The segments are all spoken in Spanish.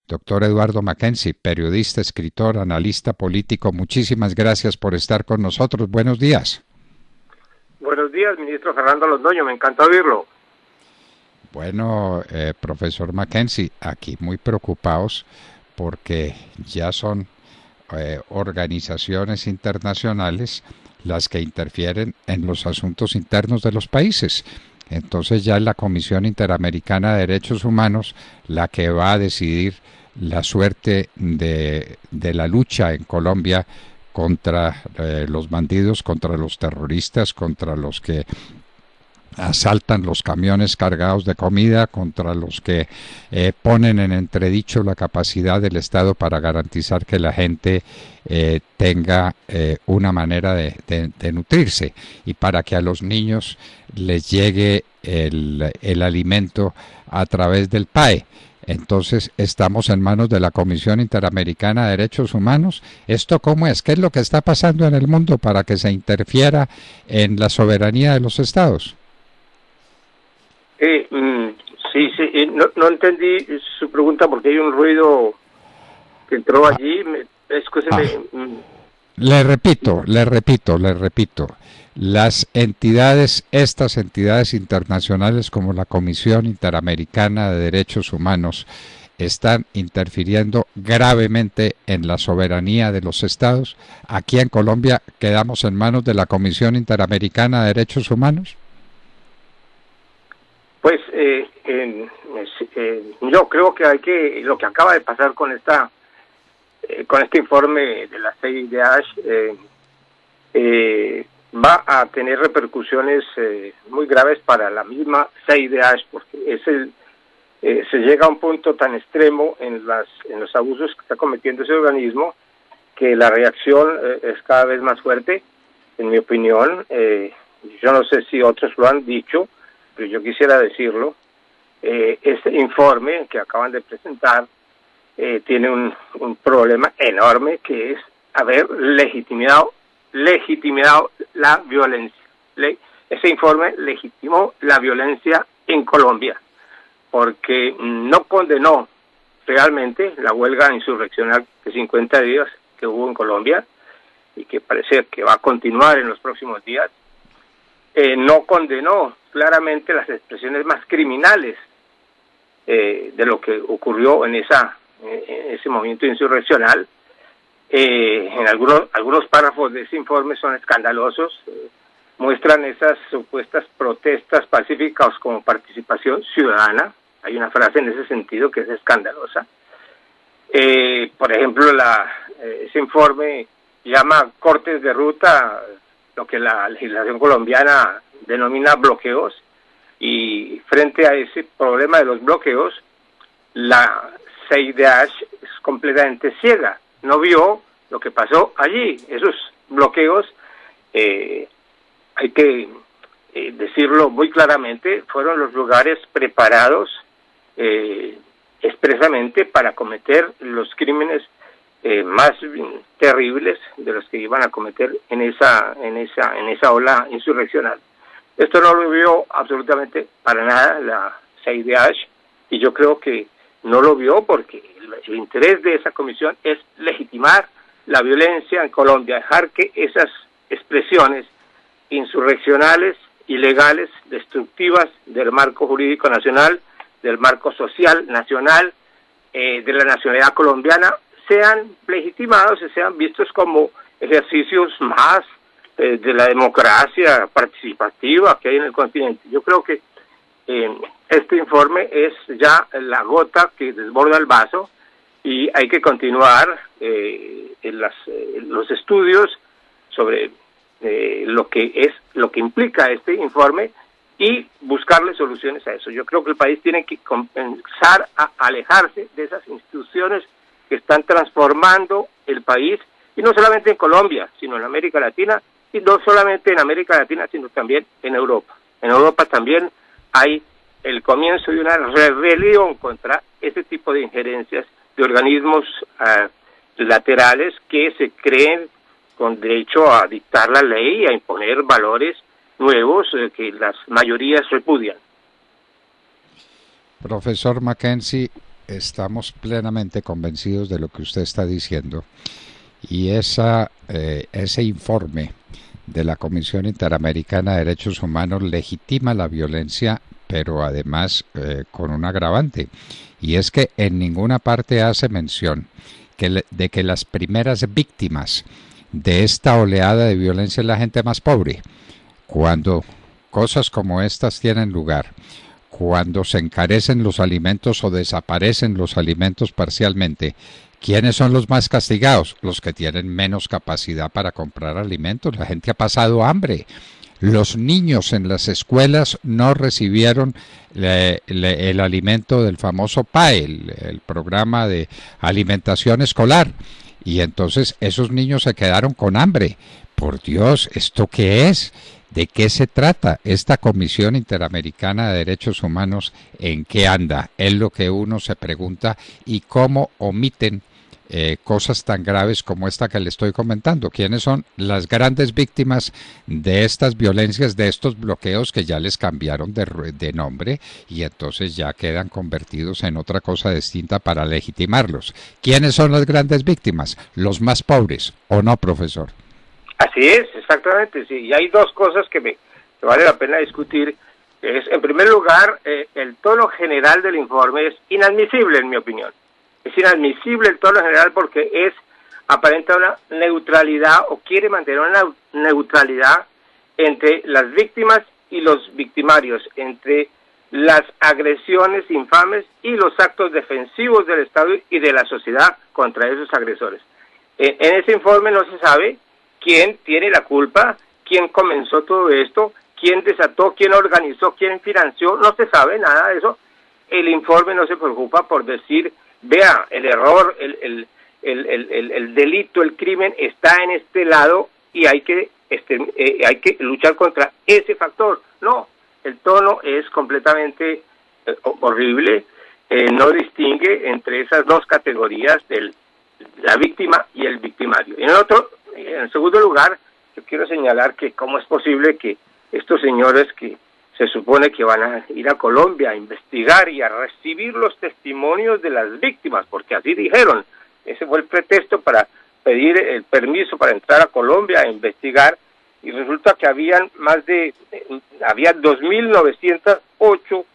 Doctor Eduardo Mackenzie, periodista, escritor, analista político, muchísimas gracias por estar con nosotros. Buenos días. Buenos días, ministro Fernando Londoño, me encanta oírlo. Bueno, profesor Mackenzie, aquí muy preocupados porque ya son organizaciones internacionales las que interfieren en los asuntos internos de los países. Entonces ya es la Comisión Interamericana de Derechos Humanos la que va a decidir la suerte de la lucha en Colombia contra los bandidos, contra los terroristas, contra los que asaltan los camiones cargados de comida, contra los que ponen en entredicho la capacidad del Estado para garantizar que la gente tenga una manera de nutrirse y para que a los niños les llegue el alimento a través del PAE. Entonces estamos en manos de la Comisión Interamericana de Derechos Humanos. ¿Esto cómo es? ¿Qué es lo que está pasando en el mundo para que se interfiera en la soberanía de los estados? No entendí su pregunta porque hay un ruido que entró allí. Le repito. Las entidades, estas entidades internacionales como la Comisión Interamericana de Derechos Humanos están interfiriendo gravemente en la soberanía de los estados. Aquí en Colombia quedamos en manos de la Comisión Interamericana de Derechos Humanos. Pues yo creo que lo que acaba de pasar con este informe de la CIDH va a tener repercusiones muy graves para la misma CIDH, porque se llega a un punto tan extremo en los abusos que está cometiendo ese organismo que la reacción es cada vez más fuerte, en mi opinión. Yo no sé si otros lo han dicho, pero yo quisiera decirlo. Este informe que acaban de presentar tiene un problema enorme, que es haber legitimado la violencia. Ese informe legitimó la violencia en Colombia, porque no condenó realmente la huelga insurreccional de 50 días que hubo en Colombia y que parece que va a continuar en los próximos días. No condenó claramente las expresiones más criminales de lo que ocurrió en ese movimiento insurreccional. En algunos párrafos de ese informe son escandalosos, muestran esas supuestas protestas pacíficas como participación ciudadana. Hay una frase en ese sentido que es escandalosa. Por ejemplo, ese informe llama cortes de ruta lo que la legislación colombiana denomina bloqueos, y frente a ese problema de los bloqueos, la CIDH es completamente ciega, no vio lo que pasó allí. Esos bloqueos, hay que decirlo muy claramente, fueron los lugares preparados expresamente para cometer los crímenes más terribles de los que iban a cometer en esa ola insurreccional. Esto no lo vio absolutamente para nada la CIDH, y yo creo que no lo vio porque el interés de esa comisión es legitimar la violencia en Colombia, dejar que esas expresiones insurreccionales, ilegales, destructivas del marco jurídico nacional, del marco social nacional, de la nacionalidad colombiana, sean legitimados y sean vistos como ejercicios más de la democracia participativa que hay en el continente. Yo creo que este informe es ya la gota que desborda el vaso, y hay que continuar en los estudios sobre lo que implica este informe y buscarle soluciones a eso. Yo creo que el país tiene que comenzar a alejarse de esas instituciones que están transformando el país, y no solamente en Colombia, sino en América Latina, y no solamente en América Latina, sino también en Europa. En Europa también hay el comienzo de una rebelión contra ese tipo de injerencias de organismos laterales que se creen con derecho a dictar la ley y a imponer valores nuevos que las mayorías repudian. Profesor Mackenzie, estamos plenamente convencidos de lo que usted está diciendo y ese informe de la Comisión Interamericana de Derechos Humanos legitima la violencia, pero además con un agravante, y es que en ninguna parte hace mención de que las primeras víctimas de esta oleada de violencia es la gente más pobre. Cuando cosas como estas tienen lugar, cuando se encarecen los alimentos o desaparecen los alimentos parcialmente, ¿quiénes son los más castigados? Los que tienen menos capacidad para comprar alimentos. La gente ha pasado hambre. Los niños en las escuelas no recibieron el alimento del famoso PAE, el programa de alimentación escolar. Y entonces esos niños se quedaron con hambre. Por Dios, ¿esto qué es? ¿De qué se trata esta Comisión Interamericana de Derechos Humanos? ¿En qué anda? Es lo que uno se pregunta, y cómo omiten cosas tan graves como esta que le estoy comentando. ¿Quiénes son las grandes víctimas de estas violencias, de estos bloqueos que ya les cambiaron de nombre y entonces ya quedan convertidos en otra cosa distinta para legitimarlos? ¿Quiénes son las grandes víctimas? Los más pobres, ¿o no, profesor? Así es, exactamente, sí. Y hay dos cosas que vale la pena discutir. En primer lugar, el tono general del informe es inadmisible, en mi opinión. Es inadmisible el tono general porque aparenta una neutralidad, o quiere mantener una neutralidad entre las víctimas y los victimarios, entre las agresiones infames y los actos defensivos del Estado y de la sociedad contra esos agresores. En ese informe no se sabe quién tiene la culpa, quién comenzó todo esto, quién desató, quién organizó, quién financió, no se sabe nada de eso. El informe no se preocupa por decir, vea, el error, el delito, el crimen está en este lado y hay que luchar contra ese factor. No, el tono es completamente horrible, no distingue entre esas dos categorías la víctima y el victimario. En segundo lugar, yo quiero señalar que cómo es posible que estos señores que se supone que van a ir a Colombia a investigar y a recibir los testimonios de las víctimas, porque así dijeron, ese fue el pretexto para pedir el permiso para entrar a Colombia a investigar, y resulta que había 2.908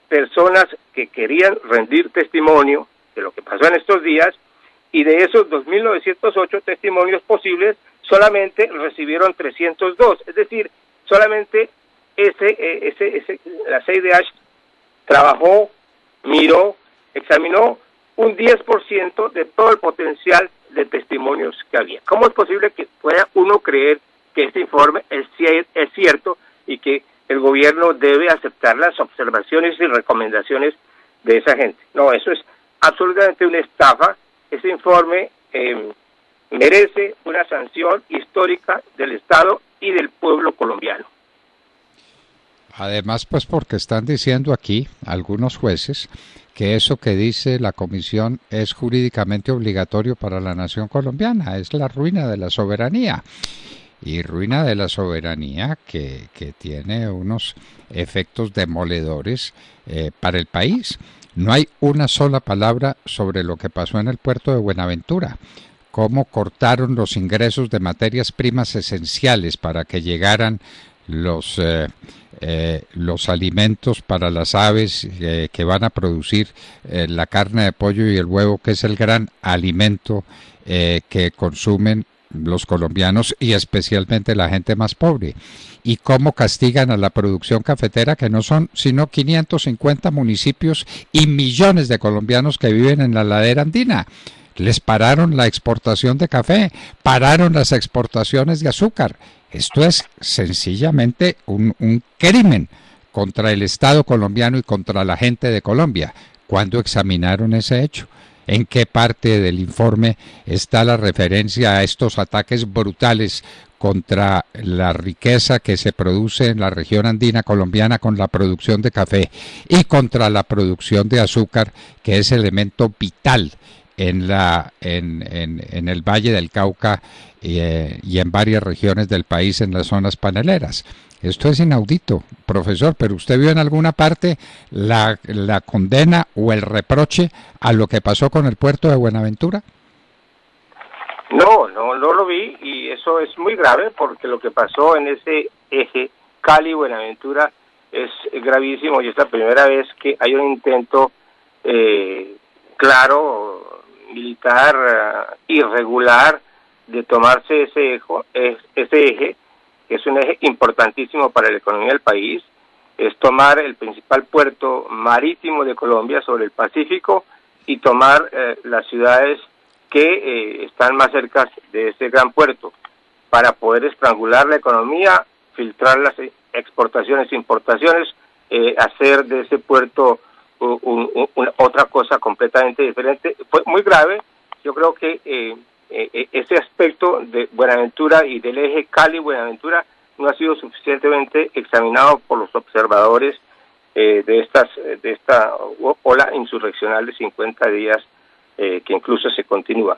personas que querían rendir testimonio de lo que pasó en estos días, y de esos 2.908 testimonios posibles, solamente recibieron 302, es decir, solamente la CIDH trabajó, miró, examinó un 10% de todo el potencial de testimonios que había. ¿Cómo es posible que pueda uno creer que este informe es cierto y que el gobierno debe aceptar las observaciones y recomendaciones de esa gente? No, eso es absolutamente una estafa. Ese informe merece una sanción histórica del Estado y del pueblo colombiano. Además, pues porque están diciendo aquí algunos jueces que eso que dice la comisión es jurídicamente obligatorio para la nación colombiana, es la ruina de la soberanía. Y ruina de la soberanía que tiene unos efectos demoledores para el país. No hay una sola palabra sobre lo que pasó en el puerto de Buenaventura, cómo cortaron los ingresos de materias primas esenciales para que llegaran los alimentos para las aves que van a producir la carne de pollo y el huevo, que es el gran alimento que consumen los colombianos y especialmente la gente más pobre, y cómo castigan a la producción cafetera, que no son sino 550 municipios y millones de colombianos que viven en la ladera andina. Les pararon la exportación de café, pararon las exportaciones de azúcar. Esto es sencillamente un crimen contra el Estado colombiano y contra la gente de Colombia. ¿Cuándo examinaron ese hecho? ¿En qué parte del informe está la referencia a estos ataques brutales contra la riqueza que se produce en la región andina colombiana con la producción de café y contra la producción de azúcar, que es elemento vital en el Valle del Cauca y en varias regiones del país, en las zonas paneleras? Esto es inaudito, profesor, pero ¿usted vio en alguna parte la condena o el reproche a lo que pasó con el puerto de Buenaventura? No lo vi, y eso es muy grave porque lo que pasó en ese eje Cali-Buenaventura es gravísimo, y es la primera vez que hay un intento claro, militar, irregular, de tomarse ese eje, que es un eje importantísimo para la economía del país. Es tomar el principal puerto marítimo de Colombia sobre el Pacífico y tomar las ciudades que están más cerca de ese gran puerto, para poder estrangular la economía, filtrar las exportaciones e importaciones, hacer de ese puerto otra cosa completamente diferente. Fue muy grave. Yo creo que ese aspecto de Buenaventura y del eje Cali-Buenaventura no ha sido suficientemente examinado por los observadores de esta ola insurreccional de 50 días, que incluso se continúa.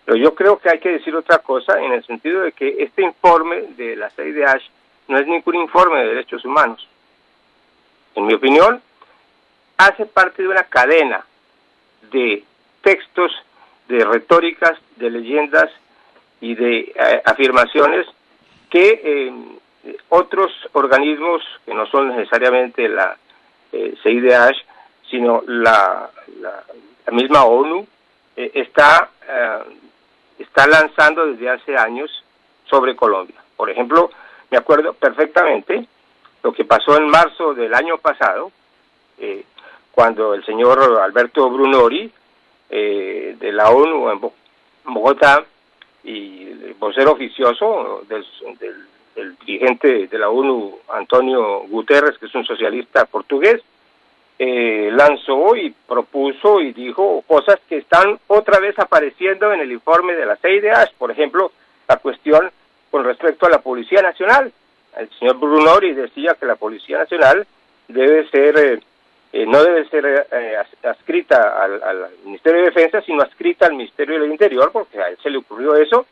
Pero yo creo que hay que decir otra cosa, en el sentido de que este informe de la CIDH no es ningún informe de derechos humanos. En mi opinión, hace parte de una cadena de textos, de retóricas, de leyendas y de afirmaciones que otros organismos, que no son necesariamente la CIDH, sino la misma ONU, está lanzando desde hace años sobre Colombia. Por ejemplo, me acuerdo perfectamente lo que pasó en marzo del año pasado, cuando el señor Alberto Brunori, de la ONU en Bogotá, y el vocero oficioso del dirigente de la ONU, Antonio Guterres, que es un socialista portugués, lanzó y propuso y dijo cosas que están otra vez apareciendo en el informe de la CIDH. Por ejemplo, la cuestión con respecto a la Policía Nacional. El señor Brunori decía que la Policía Nacional debe ser no debe ser adscrita al Ministerio de Defensa, sino adscrita al Ministerio del Interior, porque a él se le ocurrió eso,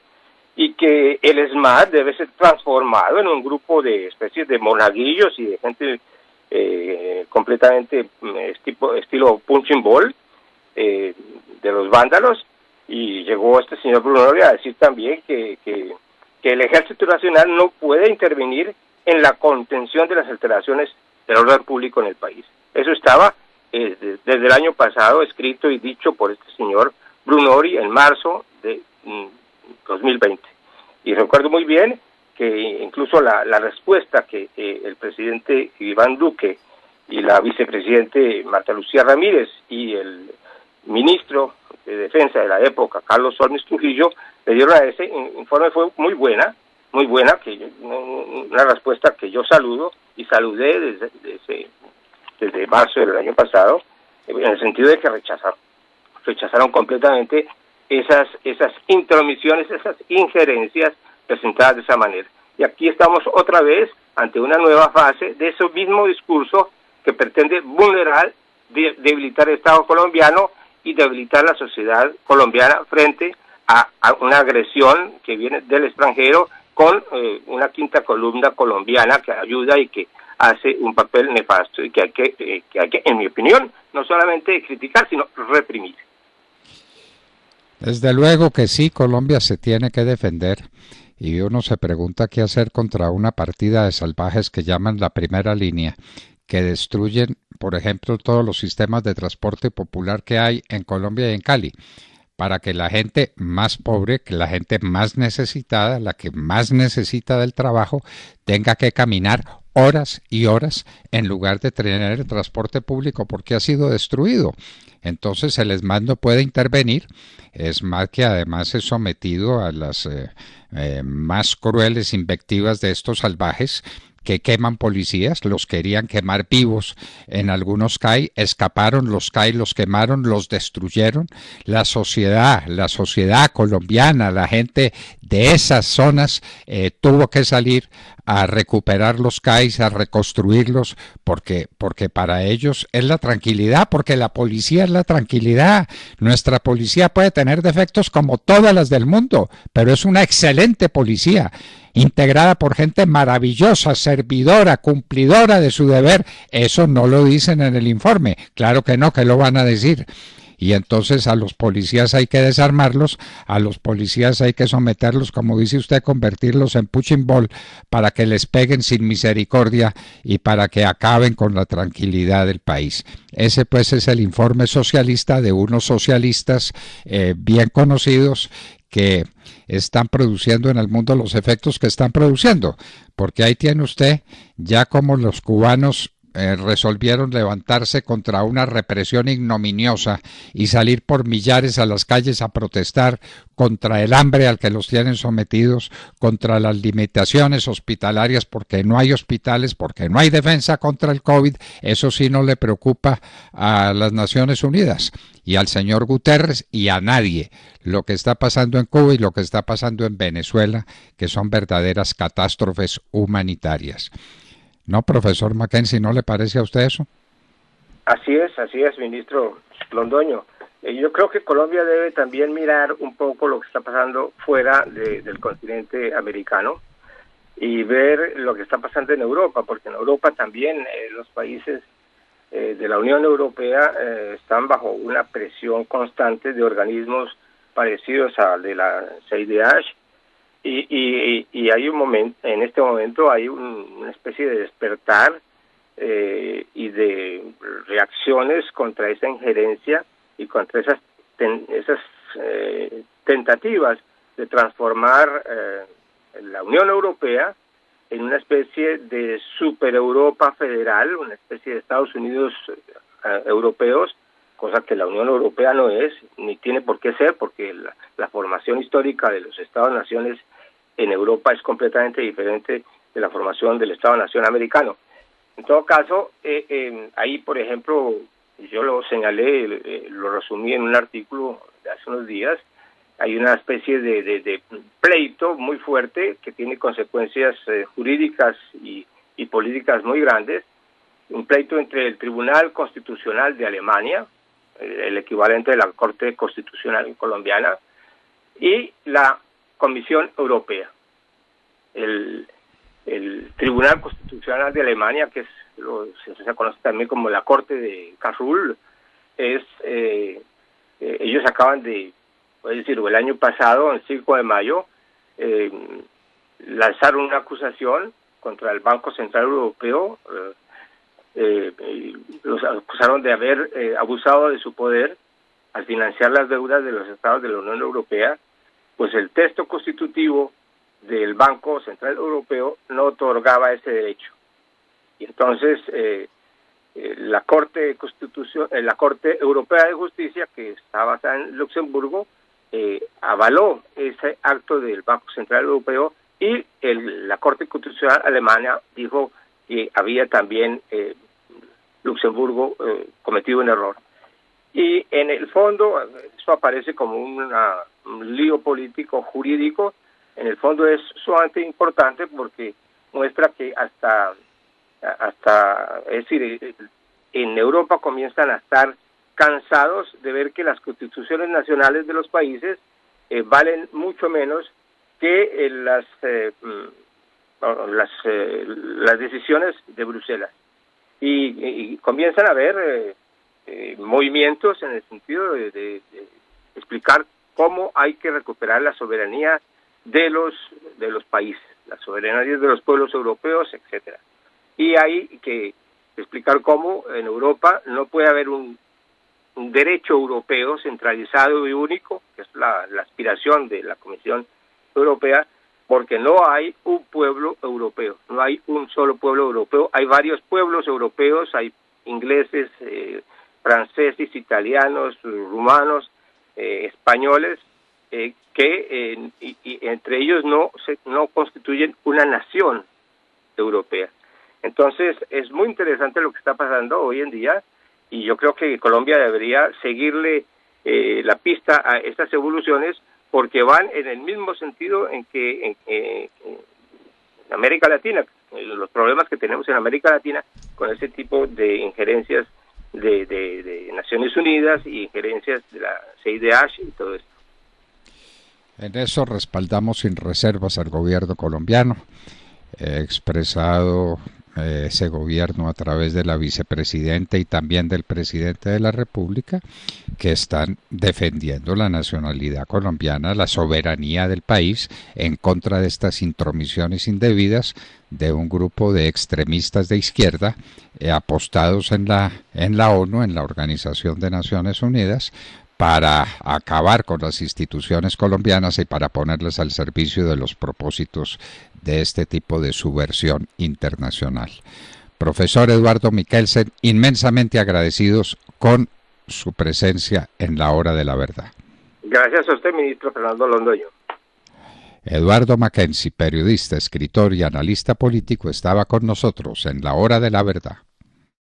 y que el ESMAD debe ser transformado en un grupo de especies de monaguillos y de gente completamente estilo punching ball, de los vándalos. Y llegó este señor Brunori a decir también que el Ejército Nacional no puede intervenir en la contención de las alteraciones del orden público en el país. Eso estaba desde el año pasado escrito y dicho por este señor Brunori en marzo de 2020. Y recuerdo muy bien que incluso la respuesta que el presidente Iván Duque y la vicepresidente Marta Lucía Ramírez y el ministro de Defensa de la época, Carlos Solmes Trujillo, le dieron a ese informe fue muy buena, una respuesta que yo saludo y saludé desde marzo del año pasado, en el sentido de que rechazaron completamente esas intromisiones, esas injerencias presentadas de esa manera. Y aquí estamos otra vez ante una nueva fase de ese mismo discurso que pretende vulnerar, debilitar el Estado colombiano y debilitar la sociedad colombiana frente a una agresión que viene del extranjero, con una quinta columna colombiana que ayuda y que hace un papel nefasto, y que hay que, en mi opinión, no solamente criticar, sino reprimir. Desde luego que sí, Colombia se tiene que defender, y uno se pregunta qué hacer contra una partida de salvajes que llaman la primera línea, que destruyen, por ejemplo, todos los sistemas de transporte popular que hay en Colombia y en Cali, para que la gente más pobre, que la gente más necesitada, la que más necesita del trabajo, tenga que caminar horas y horas en lugar de tener el transporte público porque ha sido destruido. Entonces el ESMAD no puede intervenir, ESMAD que además es sometido a las más crueles invectivas de estos salvajes que queman policías, los querían quemar vivos en algunos CAI, escaparon los CAI, los quemaron, los destruyeron. La sociedad colombiana, la gente de esas zonas tuvo que salir a recuperar los CAIs, a reconstruirlos, porque para ellos es la tranquilidad, porque la policía es la tranquilidad. Nuestra policía puede tener defectos como todas las del mundo, pero es una excelente policía. integrada por gente maravillosa, servidora, cumplidora de su deber. Eso no lo dicen en el informe. Claro que no, que lo van a decir. Y entonces a los policías hay que desarmarlos, a los policías hay que someterlos, como dice usted, convertirlos en punching ball para que les peguen sin misericordia y para que acaben con la tranquilidad del país. Ese pues es el informe socialista de unos socialistas bien conocidos que están produciendo en el mundo los efectos que están produciendo, porque ahí tiene usted ya como los cubanos resolvieron levantarse contra una represión ignominiosa y salir por millares a las calles a protestar contra el hambre al que los tienen sometidos, contra las limitaciones hospitalarias porque no hay hospitales, porque no hay defensa contra el COVID. Eso sí no le preocupa a las Naciones Unidas y al señor Guterres y a nadie lo que está pasando en Cuba y lo que está pasando en Venezuela, que son verdaderas catástrofes humanitarias. ¿No, profesor Mackenzie, no le parece a usted eso? Así es, ministro Londoño. Yo creo que Colombia debe también mirar un poco lo que está pasando fuera del continente americano y ver lo que está pasando en Europa, porque en Europa también los países de la Unión Europea están bajo una presión constante de organismos parecidos al de la CIDH. Y hay un momento, en este momento hay una especie de despertar y de reacciones contra esa injerencia y contra esas tentativas de transformar la Unión Europea en una especie de super Europa federal, una especie de Estados Unidos europeos, cosa que la Unión Europea no es, ni tiene por qué ser, porque la formación histórica de los Estados-naciones en Europa es completamente diferente de la formación del Estado-nación americano. En todo caso, ahí, por ejemplo, yo lo señalé, lo resumí en un artículo de hace unos días, hay una especie de pleito muy fuerte que tiene consecuencias jurídicas y políticas muy grandes, un pleito entre el Tribunal Constitucional de Alemania, el equivalente de la Corte Constitucional colombiana, y la Comisión Europea. El Tribunal Constitucional de Alemania, que se conoce también como la Corte de Karlsruhe, ellos acaban de, el año pasado, el 5 de mayo, lanzaron una acusación contra el Banco Central Europeo. Los acusaron de haber abusado de su poder al financiar las deudas de los estados de la Unión Europea. Pues el texto constitutivo del Banco Central Europeo no otorgaba ese derecho. Y entonces la Corte Europea de Justicia, que está basada en Luxemburgo, avaló ese acto del Banco Central Europeo, y la Corte Constitucional alemana dijo que había también Luxemburgo cometido un error. Y en el fondo, eso aparece como un lío político jurídico. En el fondo es sumamente importante porque muestra que es decir, en Europa comienzan a estar cansados de ver que las constituciones nacionales de los países valen mucho menos que las decisiones de Bruselas. Y comienzan a haber movimientos en el sentido de explicar cómo hay que recuperar la soberanía de los países, la soberanía de los pueblos europeos, etcétera. Y hay que explicar cómo en Europa no puede haber un derecho europeo centralizado y único, que es la aspiración de la Comisión Europea, porque no hay un pueblo europeo, no hay un solo pueblo europeo, hay varios pueblos europeos, hay ingleses, franceses, italianos, rumanos, españoles, que entre ellos no constituyen una nación europea. Entonces es muy interesante lo que está pasando hoy en día, y yo creo que Colombia debería seguirle la pista a estas evoluciones, porque van en el mismo sentido en que en América Latina, los problemas que tenemos en América Latina con ese tipo de injerencias de Naciones Unidas y injerencias de la CIDH y todo esto. En eso respaldamos sin reservas al gobierno colombiano. He expresado ese gobierno a través de la vicepresidenta y también del presidente de la República, que están defendiendo la nacionalidad colombiana, la soberanía del país, en contra de estas intromisiones indebidas de un grupo de extremistas de izquierda apostados en la ONU, en la Organización de Naciones Unidas, para acabar con las instituciones colombianas y para ponerlas al servicio de los propósitos de este tipo de subversión internacional. Profesor Eduardo Michelsen, inmensamente agradecidos con su presencia en la Hora de la Verdad. Gracias a usted, ministro Fernando Londoño. Eduardo Mackenzie, periodista, escritor y analista político, estaba con nosotros en la Hora de la Verdad.